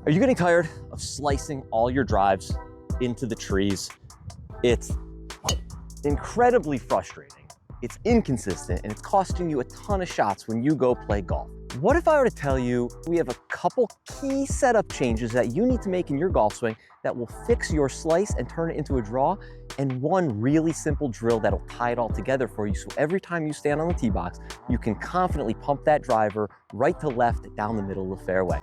Are you getting tired of slicing all your drives into the trees? It's incredibly frustrating, it's inconsistent, and it's costing you a ton of shots when you go play golf. What if I were to tell you we have a couple key setup changes that you need to make in your golf swing that will fix your slice and turn it into a draw, and one really simple drill that'll tie it all together for you, so every time you stand on the tee box, you can confidently pump that driver right to left down the middle of the fairway.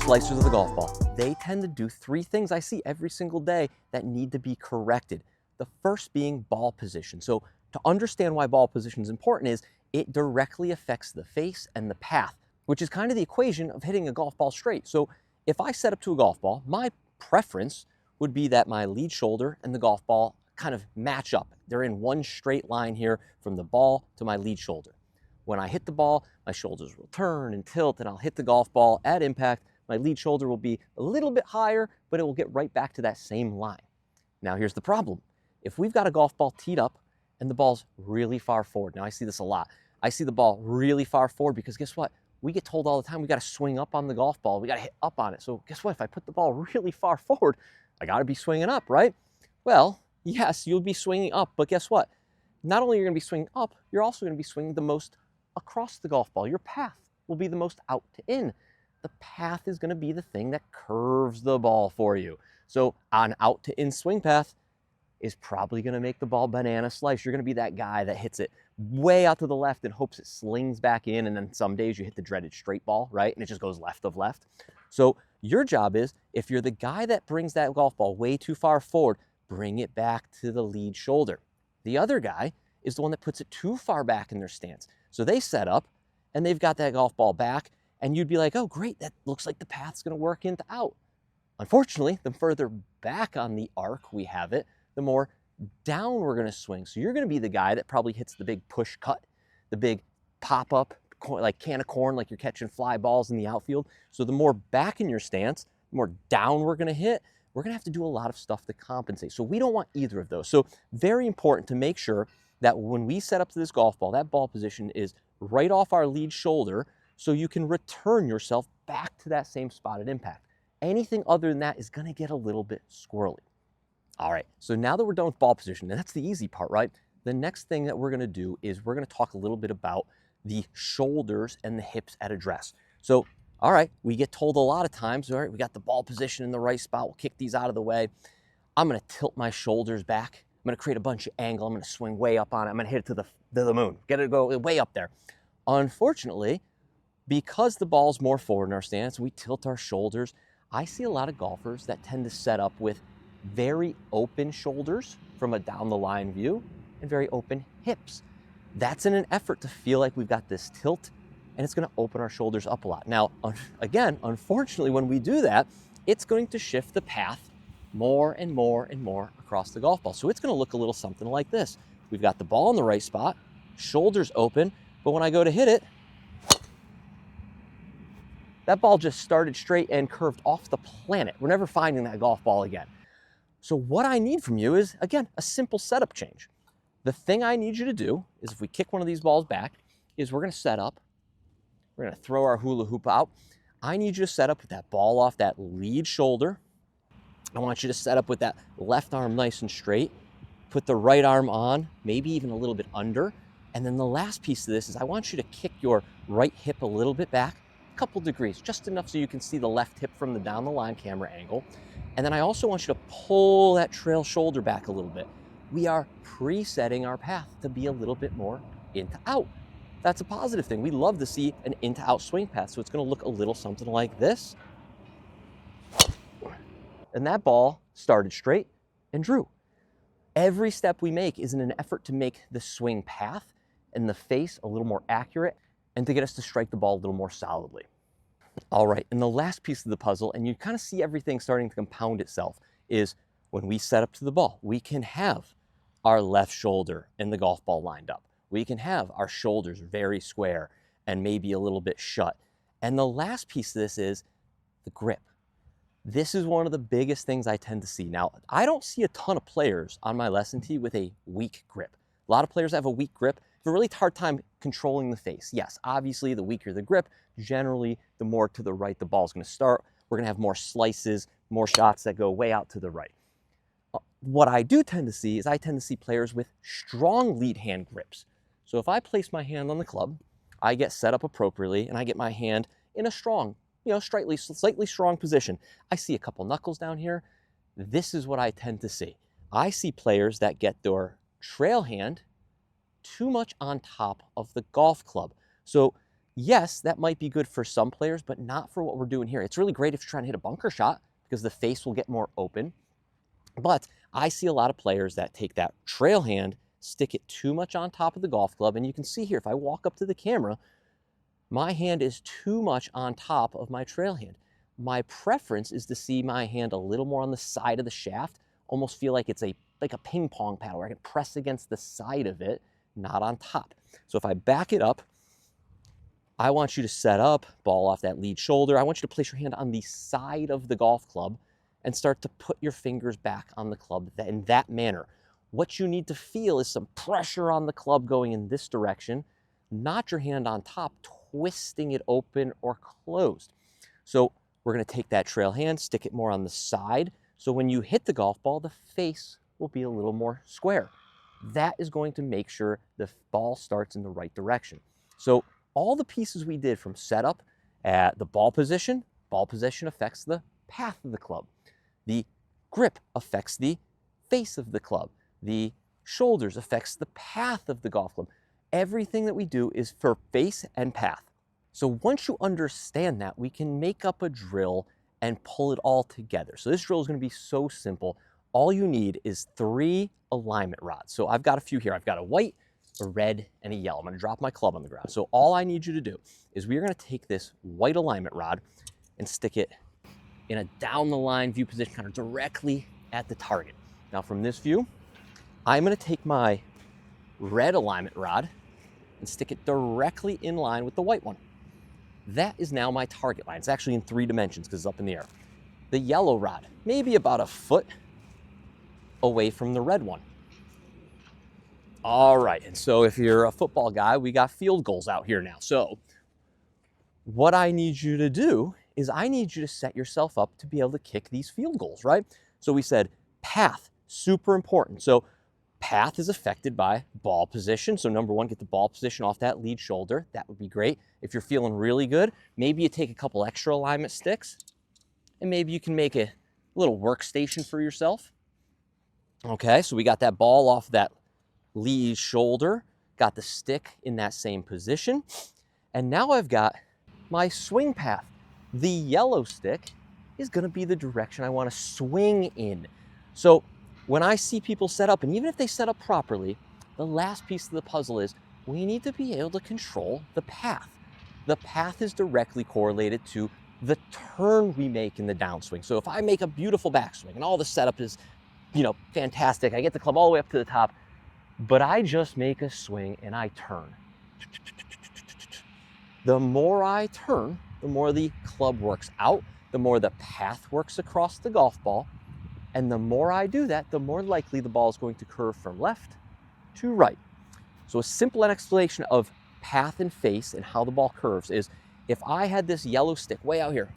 Slicers of the golf ball. They tend to do three things I see every single day that need to be corrected. The first being ball position. So to understand why ball position is important is it directly affects the face and the path, which is kind of the equation of hitting a golf ball straight. So if I set up to a golf ball, my preference would be that my lead shoulder and the golf ball kind of match up. They're in one straight line here from the ball to my lead shoulder. When I hit the ball, my shoulders will turn and tilt, and I'll hit the golf ball at impact. My lead shoulder will be a little bit higher, but it will get right back to that same line. Now here's the problem. If we've got a golf ball teed up and the ball's really far forward, now I see this a lot. I see the ball really far forward because guess what? We get told all the time we got to swing up on the golf ball. We got to hit up on it. So guess what? If I put the ball really far forward, I got to be swinging up, right? Well, yes, you'll be swinging up, but guess what? Not only are you going to be swinging up, you're also going to be swinging the most across the golf ball. Your path will be the most out to in. The path is going to be the thing that curves the ball for you. So an out to in swing path is probably going to make the ball banana slice. You're going to be that guy that hits it way out to the left and hopes it slings back in. And then some days you hit the dreaded straight ball, right? And it just goes left of left. So your job is, if you're the guy that brings that golf ball way too far forward, bring it back to the lead shoulder. The other guy is the one that puts it too far back in their stance. So they set up and they've got that golf ball back, and you'd be like, oh, great, that looks like the path's going to work into out. Unfortunately, the further back on the arc we have it, the more down we're going to swing. So you're going to be the guy that probably hits the big push cut, the big pop up, like can of corn, like you're catching fly balls in the outfield. So the more back in your stance, the more down we're going to hit. We're going to have to do a lot of stuff to compensate. So we don't want either of those. So very important to make sure that when we set up to this golf ball, that ball position is right off our lead shoulder, so you can return yourself back to that same spot at impact. Anything other than that is going to get a little bit squirrely. All right, so now that we're done with ball position, and that's the easy part, right? The next thing that we're going to do is we're going to talk a little bit about the shoulders and the hips at address. So, all right, we get told a lot of times, all right, we got the ball position in the right spot. We'll kick these out of the way. I'm going to tilt my shoulders back. I'm going to create a bunch of angle. I'm going to swing way up on it. I'm going to hit it to the moon. Get it to go way up there. Unfortunately, because the ball's more forward in our stance, we tilt our shoulders. I see a lot of golfers that tend to set up with very open shoulders from a down the line view and very open hips. That's in an effort to feel like we've got this tilt, and it's going to open our shoulders up a lot. Now, again, unfortunately, when we do that, it's going to shift the path more and more and more across the golf ball. So it's going to look a little something like this. We've got the ball in the right spot, shoulders open, but when I go to hit it, that ball just started straight and curved off the planet. We're never finding that golf ball again. So what I need from you is, again, a simple setup change. The thing I need you to do is, if we kick one of these balls back, is we're going to set up. We're going to throw our hula hoop out. I need you to set up with that ball off that lead shoulder. I want you to set up with that left arm nice and straight. Put the right arm on, maybe even a little bit under. And then the last piece of this is I want you to kick your right hip a little bit back, a couple degrees, just enough so you can see the left hip from the down the line camera angle. And then I also want you to pull that trail shoulder back a little bit. We are presetting our path to be a little bit more into out. That's a positive thing. We love to see an into out swing path. So it's going to look a little something like this. And that ball started straight and drew. Every step we make is in an effort to make the swing path and the face a little more accurate and to get us to strike the ball a little more solidly. All right, and the last piece of the puzzle, and you kind of see everything starting to compound itself, is when we set up to the ball, we can have our left shoulder and the golf ball lined up. We can have our shoulders very square and maybe a little bit shut. And the last piece of this is the grip. This is one of the biggest things I tend to see. Now, I don't see a ton of players on my lesson tee with a weak grip. A lot of players have a weak grip, have a really hard time controlling the face. Yes, obviously the weaker the grip, generally the more to the right the ball's going to start. We're going to have more slices, more shots that go way out to the right. What I do tend to see is I tend to see players with strong lead hand grips. So if I place my hand on the club, I get set up appropriately and I get my hand in a strong, slightly strong position. I see a couple knuckles down here. This is what I tend to see. I see players that get their trail hand too much on top of the golf club. So yes, that might be good for some players, but not for what we're doing here. It's really great if you're trying to hit a bunker shot because the face will get more open. But I see a lot of players that take that trail hand, stick it too much on top of the golf club. And you can see here, if I walk up to the camera, my hand is too much on top of my trail hand. My preference is to see my hand a little more on the side of the shaft, almost feel like it's like a ping pong paddle where I can press against the side of it, not on top. So if I back it up, I want you to set up, ball off that lead shoulder. I want you to place your hand on the side of the golf club and start to put your fingers back on the club in that manner. What you need to feel is some pressure on the club going in this direction, not your hand on top, twisting it open or closed. So we're going to take that trail hand, stick it more on the side. So when you hit the golf ball, the face will be a little more square. That is going to make sure the ball starts in the right direction. So all the pieces we did from setup at the ball position affects the path of the club. The grip affects the face of the club. The shoulders affects the path of the golf club. Everything that we do is for face and path. So once you understand that, we can make up a drill and pull it all together. So this drill is going to be so simple. All you need is 3 alignment rods. So I've got a few here. I've got a white, a red, and a yellow. I'm going to drop my club on the ground. So all I need you to do is we're going to take this white alignment rod and stick it in a down the line view position, kind of directly at the target. Now from this view, I'm going to take my red alignment rod and stick it directly in line with the white one. That is now my target line. It's actually in 3 dimensions because it's up in the air. The yellow rod, maybe about a foot away from the red one. All right, and so if you're a football guy, we got field goals out here now. So what I need you to do is I need you to set yourself up to be able to kick these field goals, right? So we said path, super important. So path is affected by ball position. So number 1, get the ball position off that lead shoulder. That would be great. If you're feeling really good, maybe you take a couple extra alignment sticks and maybe you can make a little workstation for yourself. Okay, so we got that ball off that lead shoulder, got the stick in that same position. And now I've got my swing path. The yellow stick is going to be the direction I want to swing in. So when I see people set up, and even if they set up properly, the last piece of the puzzle is we need to be able to control the path. The path is directly correlated to the turn we make in the downswing. So if I make a beautiful backswing and all the setup is, fantastic, I get the club all the way up to the top, but I just make a swing and I turn. The more I turn, the more the club works out, the more the path works across the golf ball. And the more I do that, the more likely the ball is going to curve from left to right. So a simple explanation of path and face and how the ball curves is if I had this yellow stick way out here,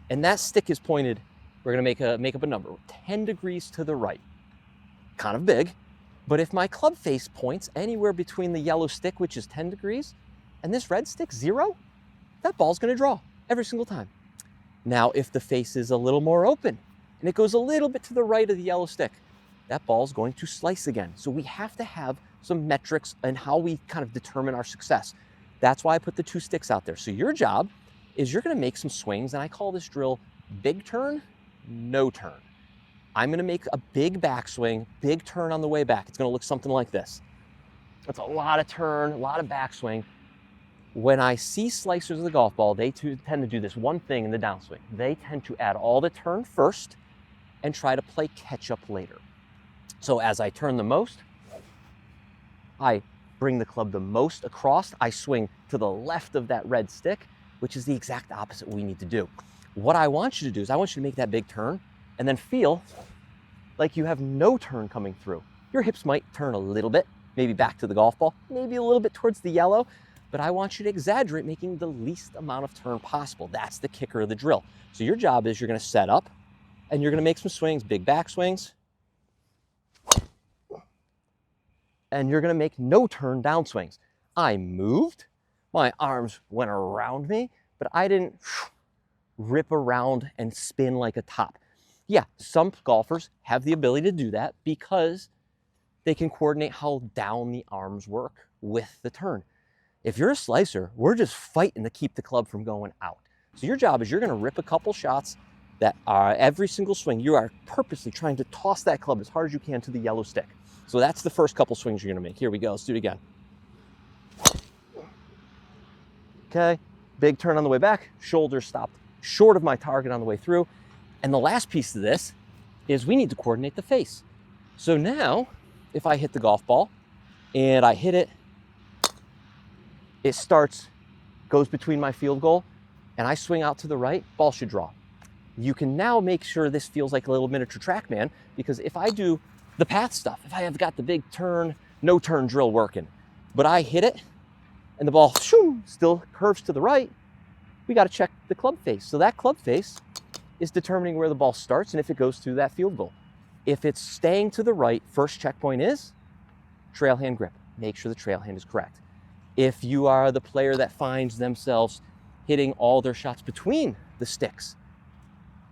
and that stick is pointed, we're going to make up a number, 10 degrees to the right. Kind of big. But if my club face points anywhere between the yellow stick, which is 10 degrees, and this red stick, 0, that ball's going to draw every single time. Now, if the face is a little more open and it goes a little bit to the right of the yellow stick, that ball's going to slice again. So we have to have some metrics in how we kind of determine our success. That's why I put the 2 sticks out there. So your job is you're going to make some swings, and I call this drill big turn, no turn. I'm going to make a big backswing, big turn on the way back. It's going to look something like this. That's a lot of turn, a lot of backswing. When I see slicers of the golf ball, they tend to do this one thing in the downswing. They tend to add all the turn first and try to play catch up later. So as I turn the most, I bring the club the most across. I swing to the left of that red stick, which is the exact opposite we need to do. What I want you to do is I want you to make that big turn and then feel like you have no turn coming through. Your hips might turn a little bit, maybe back to the golf ball, maybe a little bit towards the yellow, but I want you to exaggerate, making the least amount of turn possible. That's the kicker of the drill. So your job is you're gonna set up and you're gonna make some swings, big back swings, and you're gonna make no turn down swings. I moved, my arms went around me, but I didn't rip around and spin like a top. Yeah, some golfers have the ability to do that because they can coordinate how down the arms work with the turn. If you're a slicer, we're just fighting to keep the club from going out. So your job is you're gonna rip a couple shots that are every single swing, you are purposely trying to toss that club as hard as you can to the yellow stick. So that's the first couple swings you're gonna make. Here we go, let's do it again. Okay, big turn on the way back, shoulders stopped short of my target on the way through. And the last piece of this is we need to coordinate the face. So now, if I hit the golf ball and I hit it, it starts, goes between my field goal, and I swing out to the right, ball should draw. You can now make sure this feels like a little miniature TrackMan, because if I do the path stuff, if I have got the big turn, no turn drill working, but I hit it and the ball still curves to the right, we got to check the club face. So that club face is determining where the ball starts and if it goes through that field goal. If it's staying to the right, first checkpoint is trail hand grip. Make sure the trail hand is correct. If you are the player that finds themselves hitting all their shots between the sticks,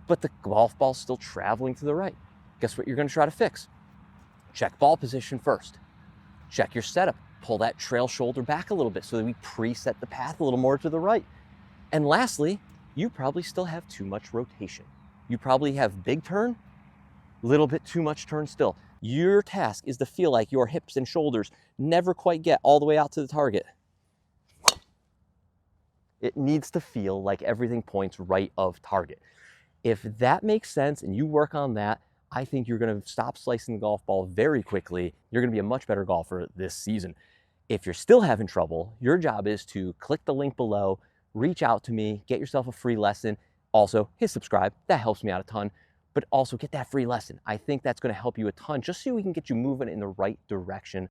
but the golf ball's still traveling to the right, guess what you're going to try to fix? Check ball position first. Check your setup. Pull that trail shoulder back a little bit so that we preset the path a little more to the right. And lastly, you probably still have too much rotation. You probably have big turn, little bit too much turn still. Your task is to feel like your hips and shoulders never quite get all the way out to the target. It needs to feel like everything points right of target. If that makes sense and you work on that, I think you're gonna stop slicing the golf ball very quickly. You're gonna be a much better golfer this season. If you're still having trouble, your job is to click the link below, reach out to me, get yourself a free lesson. Also, hit subscribe, that helps me out a ton, but also get that free lesson. I think that's gonna help you a ton just so we can get you moving in the right direction.